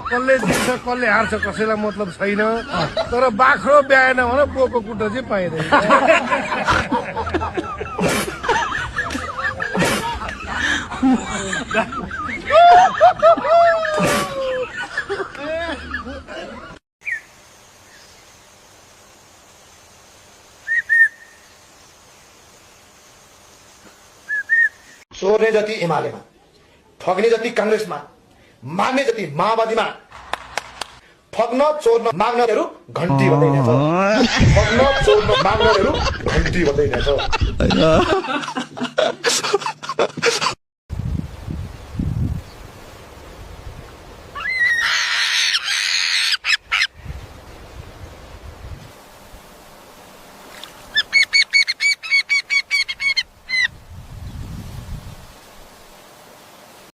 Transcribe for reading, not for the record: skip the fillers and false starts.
कसले जित्छ कसले हार्छ कसैलाई मतलब छैन तर बाख्रो ब्याएन भने बोको कुटो चाहिँ पाइँदैन चोर्ने जति एमालेमा, ठग्ने जति कांग्रेसमा, माग्ने जति माओवादीमा, ठग्न चोर्न माग्नेहरू घन्टी बजाइरहेछ। ठग्न चोर्न माग्नेहरू घन्टी बजाइरहेछ।